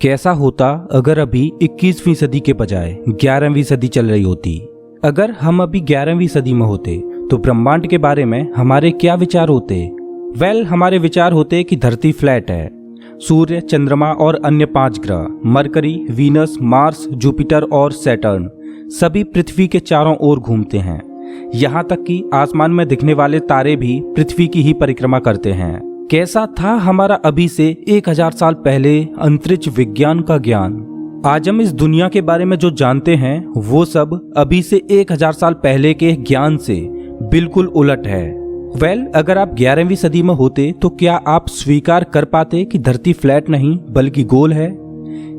कैसा होता अगर अभी 21वीं सदी के बजाय 11वीं सदी चल रही होती। अगर हम अभी 11वीं सदी में होते तो ब्रह्मांड के बारे में हमारे क्या विचार होते? हमारे विचार होते कि धरती फ्लैट है। सूर्य, चंद्रमा और अन्य 5 ग्रह मरकरी, वीनस, मार्स, जुपिटर और सैटर्न सभी पृथ्वी के चारों ओर घूमते हैं। यहाँ तक कि आसमान में दिखने वाले तारे भी पृथ्वी की ही परिक्रमा करते हैं। कैसा था हमारा अभी से 1000 साल पहले अंतरिक्ष विज्ञान का ज्ञान? आज हम इस दुनिया के बारे में जो जानते हैं वो सब अभी से 1000 साल पहले के ज्ञान से बिल्कुल उलट है। अगर आप 11वीं सदी में होते तो क्या आप स्वीकार कर पाते कि धरती फ्लैट नहीं बल्कि गोल है?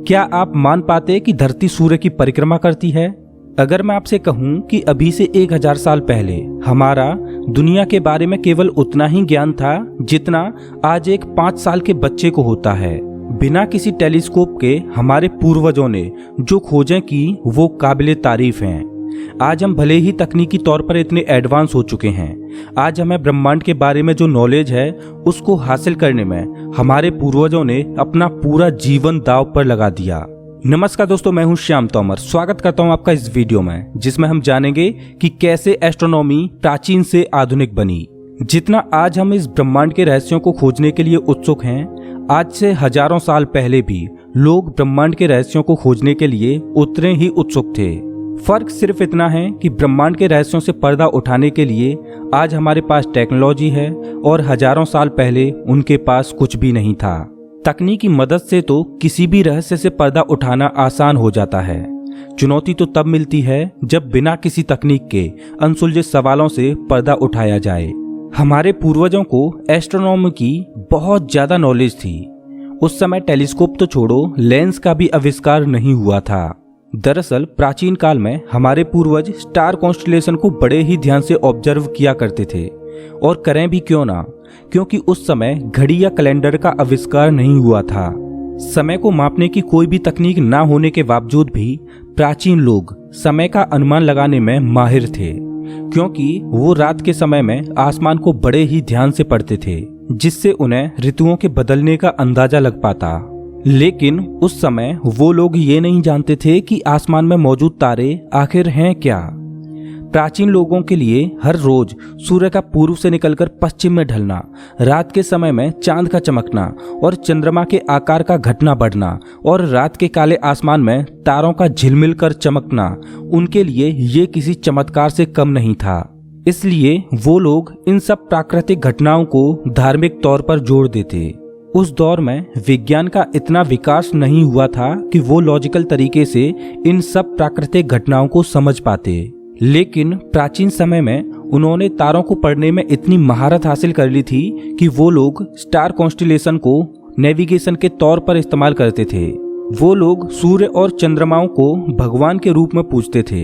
क्या आप मान पाते कि धरती सूर्य की परिक्रमा करती है? अगर मैं आपसे कहूं कि अभी से 1000 साल पहले हमारा दुनिया के बारे में केवल उतना ही ज्ञान था जितना आज एक 5 साल के बच्चे को होता है। बिना किसी टेलीस्कोप के हमारे पूर्वजों ने जो खोजें की वो काबिले तारीफ हैं। आज हम भले ही तकनीकी तौर पर इतने एडवांस हो चुके हैं, आज हमें ब्रह्मांड के बारे में जो नॉलेज है उसको हासिल करने में हमारे पूर्वजों ने अपना पूरा जीवन दांव पर लगा दिया। नमस्कार दोस्तों, मैं हूं श्याम तोमर। स्वागत करता हूं आपका इस वीडियो में, जिसमें हम जानेंगे कि कैसे एस्ट्रोनॉमी प्राचीन से आधुनिक बनी। जितना आज हम इस ब्रह्मांड के रहस्यों को खोजने के लिए उत्सुक हैं, आज से हजारों साल पहले भी लोग ब्रह्मांड के रहस्यों को खोजने के लिए उतने ही उत्सुक थे। फर्क सिर्फ इतना है कि ब्रह्मांड के रहस्यों से पर्दा उठाने के लिए आज हमारे पास टेक्नोलॉजी है और हजारों साल पहले उनके पास कुछ भी नहीं था। तकनीक की मदद से तो किसी भी रहस्य से पर्दा उठाना आसान हो जाता है। चुनौती तो तब मिलती है जब बिना किसी तकनीक के अनसुलझे सवालों से पर्दा उठाया जाए। हमारे पूर्वजों को एस्ट्रोनॉमी की बहुत ज्यादा नॉलेज थी। उस समय टेलीस्कोप तो छोड़ो, लेंस का भी आविष्कार नहीं हुआ था। दरअसल प्राचीन काल में हमारे पूर्वज स्टार कॉन्स्टेलेशन को बड़े ही ध्यान से ऑब्जर्व किया करते थे, और करें भी क्यों ना, क्योंकि उस समय घड़ी या कैलेंडर का आविष्कार नहीं हुआ था। समय को मापने की कोई भी तकनीक ना होने के बावजूद भी प्राचीन लोग समय का अनुमान लगाने में माहिर थे, क्योंकि वो रात के समय में आसमान को बड़े ही ध्यान से पढ़ते थे, जिससे उन्हें ऋतुओं के बदलने का अंदाजा लग पाता। लेकिन उस समय वो लोग ये नहीं जानते थे कि आसमान में मौजूद तारे आखिर हैं क्या। प्राचीन लोगों के लिए हर रोज सूर्य का पूर्व से निकलकर पश्चिम में ढलना, रात के समय में चांद का चमकना और चंद्रमा के आकार का घटना बढ़ना और रात के काले आसमान में तारों का झिलमिल कर चमकना उनके लिए ये किसी चमत्कार से कम नहीं था। इसलिए वो लोग इन सब प्राकृतिक घटनाओं को धार्मिक तौर पर जोड़ देते। उस दौर में विज्ञान का इतना विकास नहीं हुआ था कि वो लॉजिकल तरीके से इन सब प्राकृतिक घटनाओं को समझ पाते। लेकिन प्राचीन समय में उन्होंने तारों को पढ़ने में इतनी महारत हासिल कर ली थी कि वो लोग स्टार कॉन्स्टेलेशन को नेविगेशन के तौर पर इस्तेमाल करते थे। वो लोग सूर्य और चंद्रमाओं को भगवान के रूप में पूजते थे।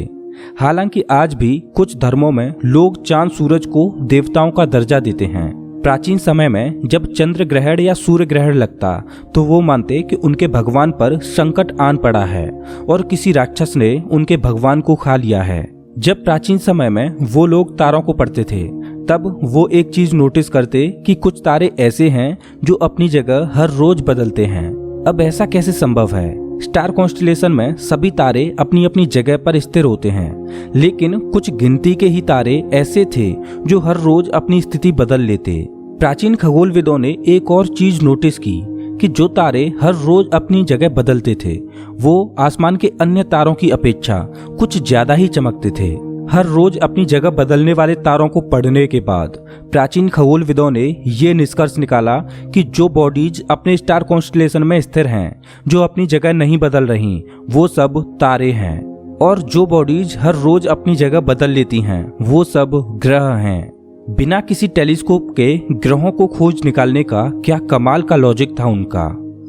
हालांकि आज भी कुछ धर्मों में लोग चांद सूरज को देवताओं का दर्जा देते हैं। प्राचीन समय में जब चंद्र ग्रहण या सूर्य ग्रहण लगता तो वो मानते कि उनके भगवान पर संकट आन पड़ा है और किसी राक्षस ने उनके भगवान को खा लिया है। जब प्राचीन समय में वो लोग तारों को पढ़ते थे, तब वो एक चीज नोटिस करते कि कुछ तारे ऐसे हैं जो अपनी जगह हर रोज बदलते हैं। अब ऐसा कैसे संभव है? स्टार कॉन्स्टेलेशन में सभी तारे अपनी अपनी जगह पर स्थिर होते हैं, लेकिन कुछ गिनती के ही तारे ऐसे थे जो हर रोज अपनी स्थिति बदल लेते। प्राचीन खगोलविदों ने एक और चीज नोटिस की कि जो तारे हर रोज अपनी जगह बदलते थे वो आसमान के अन्य तारों की अपेक्षा कुछ ज्यादा ही चमकते थे। हर रोज अपनी जगह बदलने वाले तारों को पढ़ने के बाद प्राचीन खगोलविदों ने ये निष्कर्ष निकाला कि जो बॉडीज अपने स्टार कॉन्स्टेलेशन में स्थिर हैं, जो अपनी जगह नहीं बदल रही, वो सब तारे हैं, और जो बॉडीज हर रोज अपनी जगह बदल लेती हैं वो सब ग्रह हैं। बिना किसी टेलीस्कोप के ग्रहों को खोज निकालने का क्या कमाल का लॉजिक था उनका।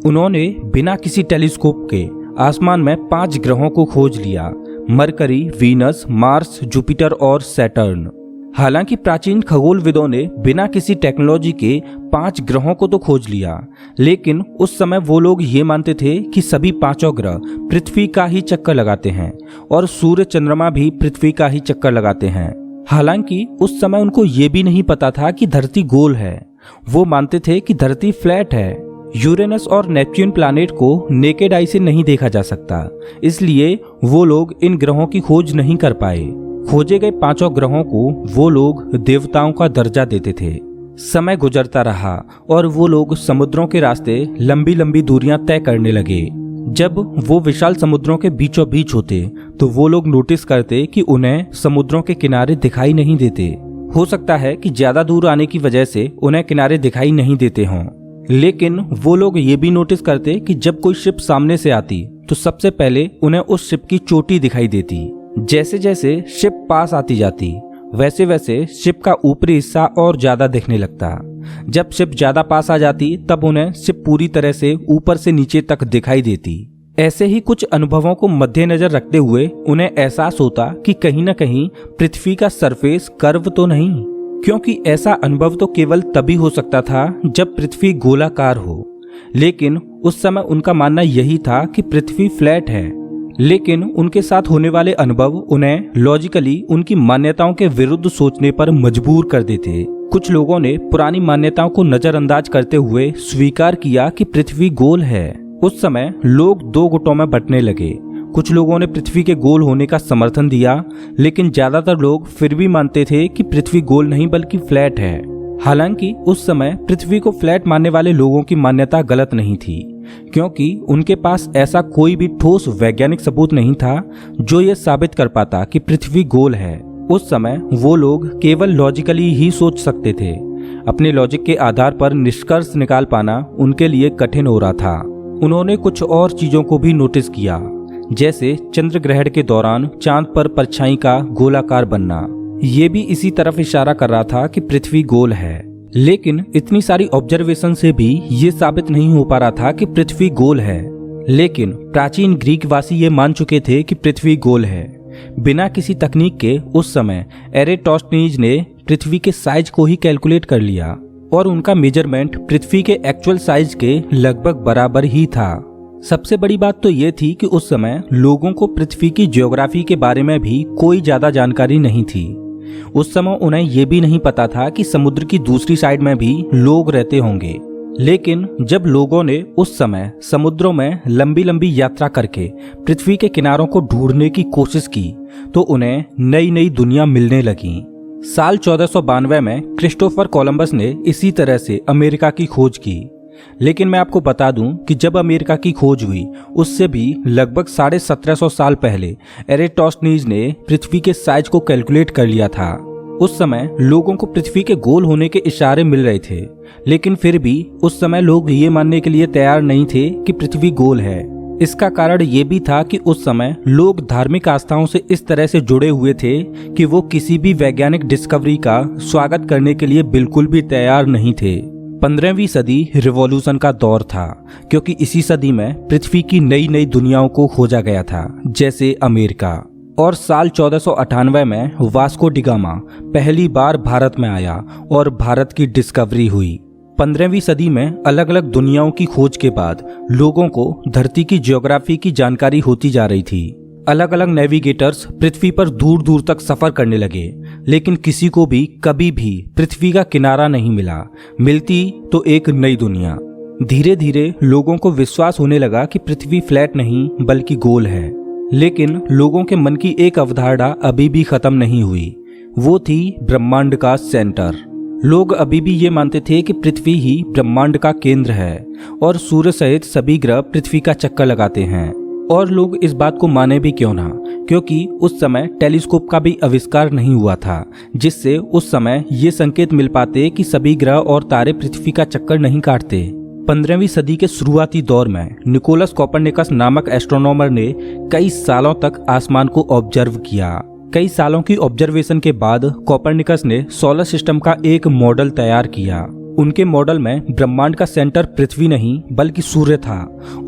उन्होंने बिना किसी टेलीस्कोप के आसमान में 5 ग्रहों को खोज लिया: मरकरी, वीनस, मार्स, जुपिटर और सैटर्न। हालांकि प्राचीन खगोलविदों ने बिना किसी टेक्नोलॉजी के 5 ग्रहों को तो खोज लिया, लेकिन उस समय वो लोग ये मानते थे कि सभी 5 ग्रह पृथ्वी का ही चक्कर लगाते हैं और सूर्य, चंद्रमा भी पृथ्वी का ही चक्कर लगाते हैं। हालांकि उस समय उनको ये भी नहीं पता था कि धरती गोल है। वो मानते थे कि धरती फ्लैट है। यूरेनस और नेपच्यून प्लैनेट को नेकेड आई से नहीं देखा जा सकता, इसलिए वो लोग इन ग्रहों की खोज नहीं कर पाए। खोजे गए 5 ग्रहों को वो लोग देवताओं का दर्जा देते थे। समय गुजरता रहा और वो लोग समुद्रों के रास्ते लंबी लंबी दूरियां तय करने लगे। जब वो विशाल समुद्रों के बीचों बीच होते तो वो लोग नोटिस करते कि उन्हें समुद्रों के किनारे दिखाई नहीं देते। हो सकता है कि ज्यादा दूर आने की वजह से उन्हें किनारे दिखाई नहीं देते हों, लेकिन वो लोग ये भी नोटिस करते कि जब कोई शिप सामने से आती तो सबसे पहले उन्हें उस शिप की चोटी दिखाई देती। जैसे जैसे शिप पास आती जाती वैसे वैसे शिप का ऊपरी हिस्सा और ज्यादा दिखने लगता। जब शिप ज्यादा पास आ जाती तब उन्हें शिप पूरी तरह से ऊपर से नीचे तक दिखाई देती। ऐसे ही कुछ अनुभवों को मद्देनजर रखते हुए उन्हें एहसास होता कि कहीं न कहीं पृथ्वी का सरफेस कर्व तो नहीं, क्योंकि ऐसा अनुभव तो केवल तभी हो सकता था जब पृथ्वी गोलाकार हो। लेकिन उस समय उनका मानना यही था कि पृथ्वी फ्लैट है। लेकिन उनके साथ होने वाले अनुभव उन्हें लॉजिकली उनकी मान्यताओं के विरुद्ध सोचने पर मजबूर कर देते। कुछ लोगों ने पुरानी मान्यताओं को नजरअंदाज करते हुए स्वीकार किया कि पृथ्वी गोल है। उस समय लोग 2 गुटों में बंटने लगे। कुछ लोगों ने पृथ्वी के गोल होने का समर्थन दिया, लेकिन ज्यादातर लोग फिर भी मानते थे कि पृथ्वी गोल नहीं बल्कि फ्लैट है। हालांकि उस समय पृथ्वी को फ्लैट मानने वाले लोगों की मान्यता गलत नहीं थी, क्योंकि उनके पास ऐसा कोई भी ठोस वैज्ञानिक सबूत नहीं था जो ये साबित कर पाता कि पृथ्वी गोल है। उस समय वो लोग केवल लॉजिकली ही सोच सकते थे। अपने लॉजिक के आधार पर निष्कर्ष निकाल पाना उनके लिए कठिन हो रहा था। उन्होंने कुछ और चीजों को भी नोटिस किया, जैसे चंद्र ग्रहण के दौरान चांद पर परछाई का गोलाकार बनना। ये भी इसी तरफ इशारा कर रहा था कि पृथ्वी गोल है। लेकिन इतनी सारी ऑब्जर्वेशन से भी ये साबित नहीं हो पा रहा था कि पृथ्वी गोल है। लेकिन प्राचीन ग्रीक वासी ये मान चुके थे कि पृथ्वी गोल है। बिना किसी तकनीक के उस समय एरेटोस्थिनीज ने पृथ्वी के साइज को ही कैलकुलेट कर लिया और उनका मेजरमेंट पृथ्वी के एक्चुअल साइज के लगभग बराबर ही था। सबसे बड़ी बात तो ये थी कि उस समय लोगों को पृथ्वी की ज्योग्राफी के बारे में भी कोई ज्यादा जानकारी नहीं थी। उस समय उन्हें यह भी नहीं पता था कि समुद्र की दूसरी साइड में भी लोग रहते होंगे। लेकिन जब लोगों ने उस समय समुद्रों में लंबी लंबी यात्रा करके पृथ्वी के किनारों को ढूंढने की कोशिश की तो उन्हें नई नई दुनिया मिलने लगी। साल 1492 में क्रिस्टोफर कोलंबस ने इसी तरह से अमेरिका की खोज की। लेकिन मैं आपको बता दूं कि जब अमेरिका की खोज हुई उससे भी लगभग 1750 साल पहले एरेटोस्थिनीज ने पृथ्वी के साइज को कैलकुलेट कर लिया था। उस समय लोगों को पृथ्वी के गोल होने के इशारे मिल रहे थे, लेकिन फिर भी उस समय लोग ये मानने के लिए तैयार नहीं थे कि पृथ्वी गोल है। इसका कारण ये भी था कि उस समय लोग धार्मिक आस्थाओं से इस तरह से जुड़े हुए थे कि वो किसी भी वैज्ञानिक डिस्कवरी का स्वागत करने के लिए बिल्कुल भी तैयार नहीं थे। 15वीं सदी रिवॉल्यूशन का दौर था, क्योंकि इसी सदी में पृथ्वी की नई नई दुनियाओं को खोजा गया था, जैसे अमेरिका। और साल 1498 में वास्को डी गामा पहली बार भारत में आया और भारत की डिस्कवरी हुई। 15वीं सदी में अलग अलग दुनियाओं की खोज के बाद लोगों को धरती की ज्योग्राफी की जानकारी होती जा रही थी। अलग अलग नेविगेटर्स पृथ्वी पर दूर दूर तक सफर करने लगे, लेकिन किसी को भी कभी भी पृथ्वी का किनारा नहीं मिला। मिलती तो एक नई दुनिया। धीरे धीरे लोगों को विश्वास होने लगा कि पृथ्वी फ्लैट नहीं बल्कि गोल है। लेकिन लोगों के मन की एक अवधारणा अभी भी खत्म नहीं हुई, वो थी ब्रह्मांड का सेंटर। लोग अभी भी ये मानते थे कि पृथ्वी ही ब्रह्मांड का केंद्र है और सूर्य सहित सभी ग्रह पृथ्वी का चक्कर लगाते हैं। और लोग इस बात को माने भी क्यों ना, क्योंकि उस समय टेलीस्कोप का भी आविष्कार नहीं हुआ था, जिससे उस समय ये संकेत मिल पाते कि सभी ग्रह और तारे पृथ्वी का चक्कर नहीं काटते। 15वीं सदी के शुरुआती दौर में निकोलस कोपरनिकस नामक एस्ट्रोनॉमर ने कई सालों तक आसमान को ऑब्जर्व किया। कई सालों की ऑब्जर्वेशन के बाद कोपरनिकस ने सोलर सिस्टम का एक मॉडल तैयार किया। उनके मॉडल में ब्रह्मांड का सेंटर पृथ्वी नहीं बल्कि सूर्य था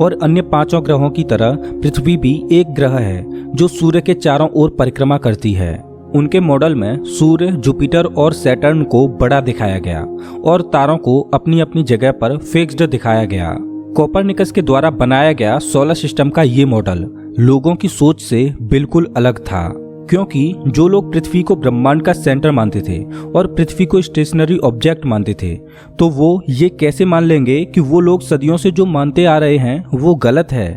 और अन्य 5 ग्रहों की तरह पृथ्वी भी एक ग्रह है जो सूर्य के चारों ओर परिक्रमा करती है। उनके मॉडल में सूर्य, जुपिटर और सैटर्न को बड़ा दिखाया गया और तारों को अपनी अपनी जगह पर फिक्स्ड दिखाया गया। कोपरनिकस के द्वारा बनाया गया सोलर सिस्टम का ये मॉडल लोगों की सोच से बिल्कुल अलग था। क्योंकि जो लोग पृथ्वी को ब्रह्मांड का सेंटर मानते थे और पृथ्वी को स्टेशनरी ऑब्जेक्ट मानते थे, तो वो ये कैसे मान लेंगे कि वो लोग सदियों से जो मानते आ रहे हैं वो गलत है।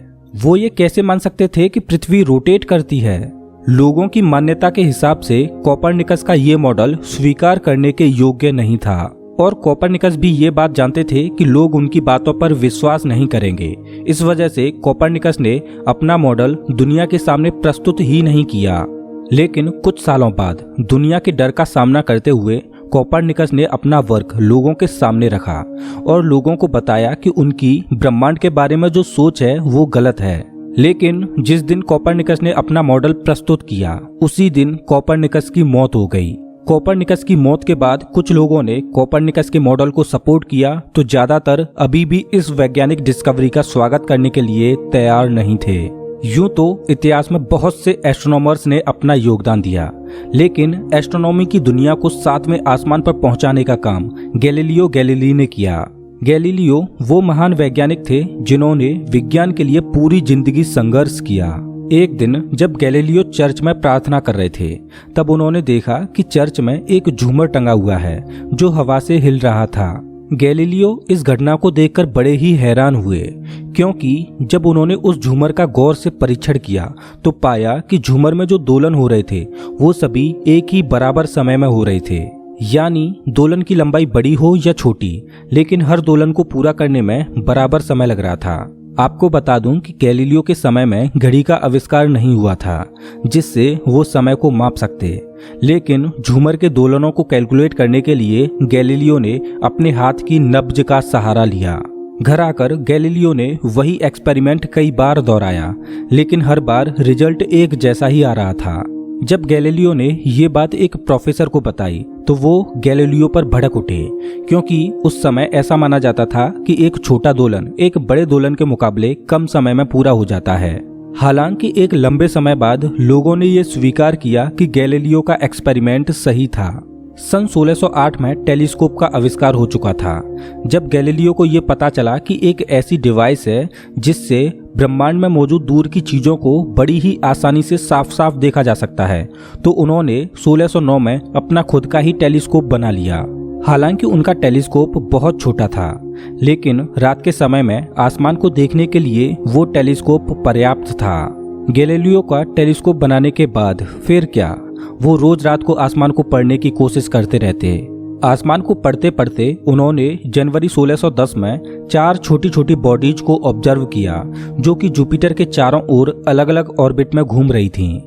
वो ये कैसे मान सकते थे कि पृथ्वी रोटेट करती है। लोगों की मान्यता के हिसाब से कोपरनिकस का ये मॉडल स्वीकार करने के योग्य नहीं था और कोपरनिकस भी ये बात जानते थे कि लोग उनकी बातों पर विश्वास नहीं करेंगे। इस वजह से कोपरनिकस ने अपना मॉडल दुनिया के सामने प्रस्तुत ही नहीं किया। लेकिन कुछ सालों बाद दुनिया के डर का सामना करते हुए कोपरनिकस ने अपना वर्क लोगों के सामने रखा और लोगों को बताया कि उनकी ब्रह्मांड के बारे में जो सोच है वो गलत है। लेकिन जिस दिन कोपरनिकस ने अपना मॉडल प्रस्तुत किया उसी दिन कोपरनिकस की मौत हो गई। कोपरनिकस की मौत के बाद कुछ लोगों ने कोपरनिकस के मॉडल को सपोर्ट किया तो ज्यादातर अभी भी इस वैज्ञानिक डिस्कवरी का स्वागत करने के लिए तैयार नहीं थे। यूं तो इतिहास में बहुत से एस्ट्रोनॉमर्स ने अपना योगदान दिया, लेकिन एस्ट्रोनॉमी की दुनिया को सातवें आसमान पर पहुंचाने का काम गैलीलियो गैलीली ने किया। गैलीलियो वो महान वैज्ञानिक थे जिन्होंने विज्ञान के लिए पूरी जिंदगी संघर्ष किया। एक दिन जब गैलीलियो चर्च में प्रार्थना कर रहे थे तब उन्होंने देखा कि चर्च में एक झूमर टंगा हुआ है जो हवा से हिल रहा था। गैलीलियो इस घटना को देखकर बड़े ही हैरान हुए, क्योंकि जब उन्होंने उस झूमर का गौर से परीक्षण किया तो पाया कि झूमर में जो दोलन हो रहे थे वो सभी एक ही बराबर समय में हो रहे थे। यानी दोलन की लंबाई बड़ी हो या छोटी, लेकिन हर दोलन को पूरा करने में बराबर समय लग रहा था। आपको बता दूं कि गैलीलियो के समय में घड़ी का आविष्कार नहीं हुआ था जिससे वो समय को माप सकते, लेकिन झूमर के दोलनों को कैलकुलेट करने के लिए गैलीलियो ने अपने हाथ की नब्ज का सहारा लिया। घर आकर गैलीलियो ने वही एक्सपेरिमेंट कई बार दोहराया, लेकिन हर बार रिजल्ट एक जैसा ही आ रहा था। जब गैलीलियो ने ये बात एक प्रोफेसर को बताई तो वो गैलीलियो पर भड़क उठे, क्योंकि उस समय ऐसा माना जाता था कि एक छोटा दोलन एक बड़े दोलन के मुकाबले कम समय में पूरा हो जाता है। हालांकि एक लंबे समय बाद लोगों ने ये स्वीकार किया कि गैलीलियो का एक्सपेरिमेंट सही था। सन 1608 में टेलीस्कोप का आविष्कार हो चुका था। जब गैलीलियो को ये पता चला कि एक ऐसी डिवाइस है जिससे ब्रह्मांड में मौजूद दूर की चीजों को बड़ी ही आसानी से साफ साफ देखा जा सकता है, तो उन्होंने 1609 में अपना खुद का ही टेलीस्कोप बना लिया। हालांकि उनका टेलीस्कोप बहुत छोटा था, लेकिन रात के समय में आसमान को देखने के लिए वो टेलीस्कोप पर्याप्त था। गैलीलियो का टेलीस्कोप बनाने के बाद फिर क्या, वो रोज रात को आसमान को पढ़ने की कोशिश करते रहते। आसमान को पढ़ते पढ़ते उन्होंने जनवरी 1610 में 4 छोटी छोटी बॉडीज को ऑब्जर्व किया जो कि जुपिटर के चारों ओर अलग अलग ऑर्बिट में घूम रही थीं।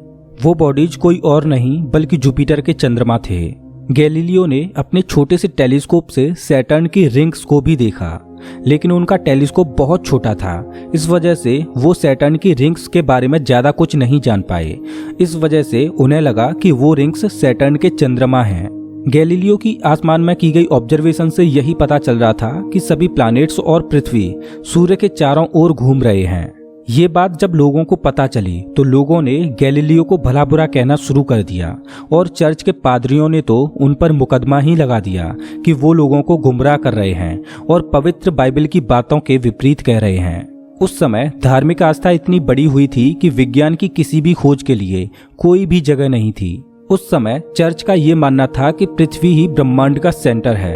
वो बॉडीज कोई और नहीं बल्कि जुपिटर के चंद्रमा थे। गैलीलियो ने अपने छोटे से टेलीस्कोप से सैटर्न की रिंग्स को भी देखा, लेकिन उनका टेलीस्कोप बहुत छोटा था। इस वजह से वो सैटर्न की रिंग्स के बारे में ज्यादा कुछ नहीं जान पाए। इस वजह से उन्हें लगा कि वो रिंग्स सैटर्न के चंद्रमा हैं। गैलीलियो की आसमान में की गई ऑब्जर्वेशन से यही पता चल रहा था कि सभी प्लैनेट्स और पृथ्वी सूर्य के चारों ओर घूम रहे हैं। ये बात जब लोगों को पता चली तो लोगों ने गैलीलियो को भला बुरा कहना शुरू कर दिया और चर्च के पादरियों ने तो उन पर मुकदमा ही लगा दिया कि वो लोगों को गुमराह कर रहे हैं और पवित्र बाइबल की बातों के विपरीत कह रहे हैं। उस समय धार्मिक आस्था इतनी बड़ी हुई थी कि विज्ञान की किसी भी खोज के लिए कोई भी जगह नहीं थी। उस समय चर्च का ये मानना था कि पृथ्वी ही ब्रह्मांड का सेंटर है।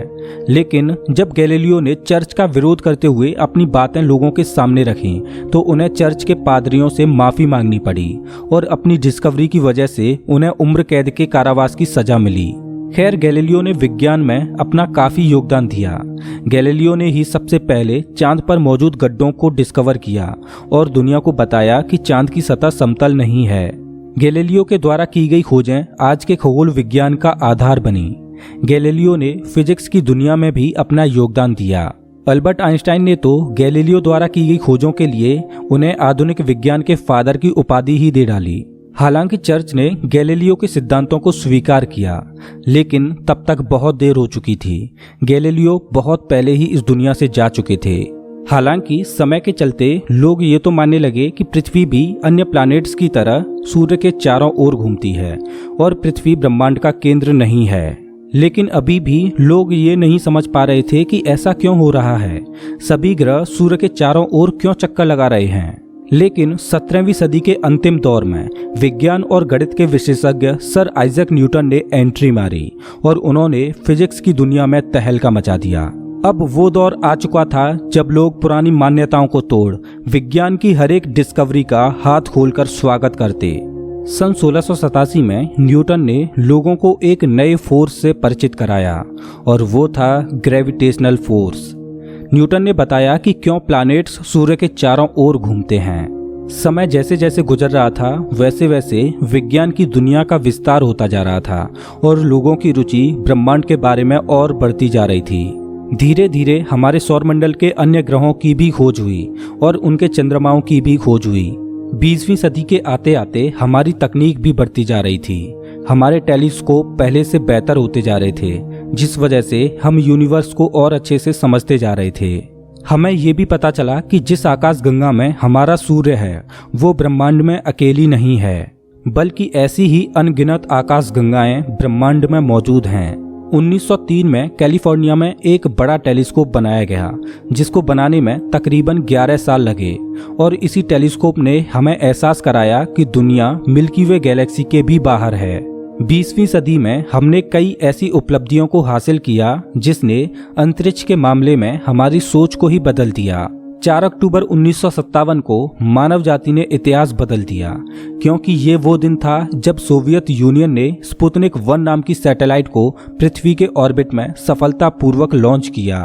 लेकिन जब गैलीलियो ने चर्च का विरोध करते हुए अपनी बातें लोगों के सामने रखी तो उन्हें चर्च के पादरियों से माफी मांगनी पड़ी और अपनी डिस्कवरी की वजह से उन्हें उम्र कैद के कारावास की सजा मिली। खैर, गैलीलियो ने विज्ञान में अपना काफी योगदान दिया। गैलीलियो ने ही सबसे पहले चांद पर मौजूद गड्ढों को डिस्कवर किया और दुनिया को बताया कि चांद की सतह समतल नहीं है। गैलीलियो के द्वारा की गई खोजें आज के खगोल विज्ञान का आधार बनी। गैलीलियो ने फिजिक्स की दुनिया में भी अपना योगदान दिया। अल्बर्ट आइंस्टाइन ने तो गैलीलियो द्वारा की गई खोजों के लिए उन्हें आधुनिक विज्ञान के फादर की उपाधि ही दे डाली। हालांकि चर्च ने गैलीलियो के सिद्धांतों को स्वीकार किया, लेकिन तब तक बहुत देर हो चुकी थी। गैलीलियो बहुत पहले ही इस दुनिया से जा चुके थे। हालांकि समय के चलते लोग ये तो मानने लगे कि पृथ्वी भी अन्य प्लैनेट्स की तरह सूर्य के चारों ओर घूमती है और पृथ्वी ब्रह्मांड का केंद्र नहीं है। लेकिन अभी भी लोग ये नहीं समझ पा रहे थे कि ऐसा क्यों हो रहा है। सभी ग्रह सूर्य के चारों ओर क्यों चक्कर लगा रहे हैं। लेकिन 17वीं सदी के अंतिम दौर में विज्ञान और गणित के विशेषज्ञ सर आइजैक न्यूटन ने एंट्री मारी और उन्होंने फिजिक्स की दुनिया में तहलका मचा दिया। अब वो दौर आ चुका था जब लोग पुरानी मान्यताओं को तोड़ विज्ञान की हर एक डिस्कवरी का हाथ खोलकर स्वागत करते। सन 1687 में न्यूटन ने लोगों को एक नए फोर्स से परिचित कराया और वो था ग्रेविटेशनल फोर्स। न्यूटन ने बताया कि क्यों प्लैनेट्स सूर्य के चारों ओर घूमते हैं। समय जैसे जैसे गुजर रहा था वैसे वैसे विज्ञान की दुनिया का विस्तार होता जा रहा था और लोगों की रुचि ब्रह्मांड के बारे में और बढ़ती जा रही थी। धीरे धीरे हमारे सौरमंडल के अन्य ग्रहों की भी खोज हुई और उनके चंद्रमाओं की भी खोज हुई। 20वीं सदी के आते आते हमारी तकनीक भी बढ़ती जा रही थी। हमारे टेलीस्कोप पहले से बेहतर होते जा रहे थे, जिस वजह से हम यूनिवर्स को और अच्छे से समझते जा रहे थे। हमें ये भी पता चला कि जिस आकाश गंगा में हमारा सूर्य है वो ब्रह्मांड में अकेली नहीं है, बल्कि ऐसी ही अनगिनत आकाश गंगाएं ब्रह्मांड में मौजूद हैं। 1903 में कैलिफोर्निया में एक बड़ा टेलीस्कोप बनाया गया, जिसको बनाने में तकरीबन 11 साल लगे और इसी टेलीस्कोप ने हमें एहसास कराया कि दुनिया मिल्की वे गैलेक्सी के भी बाहर है। 20वीं सदी में हमने कई ऐसी उपलब्धियों को हासिल किया जिसने अंतरिक्ष के मामले में हमारी सोच को ही बदल दिया। 4 अक्टूबर 1957 को मानव जाति ने इतिहास बदल दिया, क्योंकि ये वो दिन था जब सोवियत यूनियन ने स्पुतनिक 1 नाम की सैटेलाइट को पृथ्वी के ऑर्बिट में सफलतापूर्वक लॉन्च किया।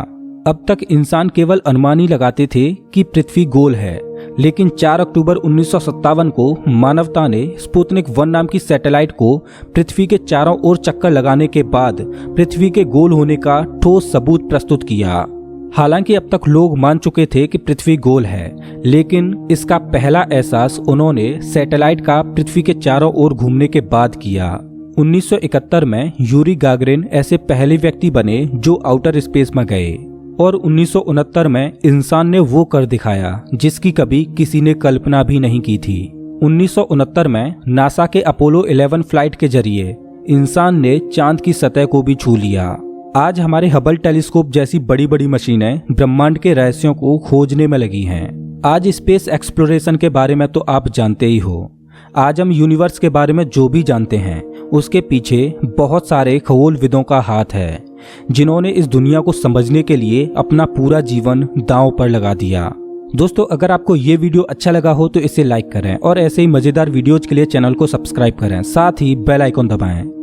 अब तक इंसान केवल अनुमान ही लगाते थे कि पृथ्वी गोल है, लेकिन 4 अक्टूबर 1957 को मानवता ने स्पुतनिक 1 नाम की सैटेलाइट को पृथ्वी के चारों ओर चक्कर लगाने के बाद पृथ्वी के गोल होने का ठोस सबूत प्रस्तुत किया। हालांकि अब तक लोग मान चुके थे कि पृथ्वी गोल है, लेकिन इसका पहला एहसास उन्होंने सैटेलाइट का पृथ्वी के चारों ओर घूमने के बाद किया। 1971 में यूरी गागरिन ऐसे पहले व्यक्ति बने जो आउटर स्पेस में गए और 1969 में इंसान ने वो कर दिखाया जिसकी कभी किसी ने कल्पना भी नहीं की थी। 1969 में नासा के अपोलो 11 फ्लाइट के जरिए इंसान ने चांद की सतह को भी छू लिया। आज हमारे हबल टेलीस्कोप जैसी बड़ी बड़ी मशीनें ब्रह्मांड के रहस्यों को खोजने में लगी हैं। आज स्पेस एक्सप्लोरेशन के बारे में तो आप जानते ही हो। आज हम यूनिवर्स के बारे में जो भी जानते हैं उसके पीछे बहुत सारे खगोलविदों का हाथ है, जिन्होंने इस दुनिया को समझने के लिए अपना पूरा जीवन दांव पर लगा दिया। दोस्तों, अगर आपको ये वीडियो अच्छा लगा हो तो इसे लाइक करें और ऐसे ही मजेदार वीडियोज के लिए चैनल को सब्सक्राइब करें, साथ ही बेल आइकॉन दबाएं।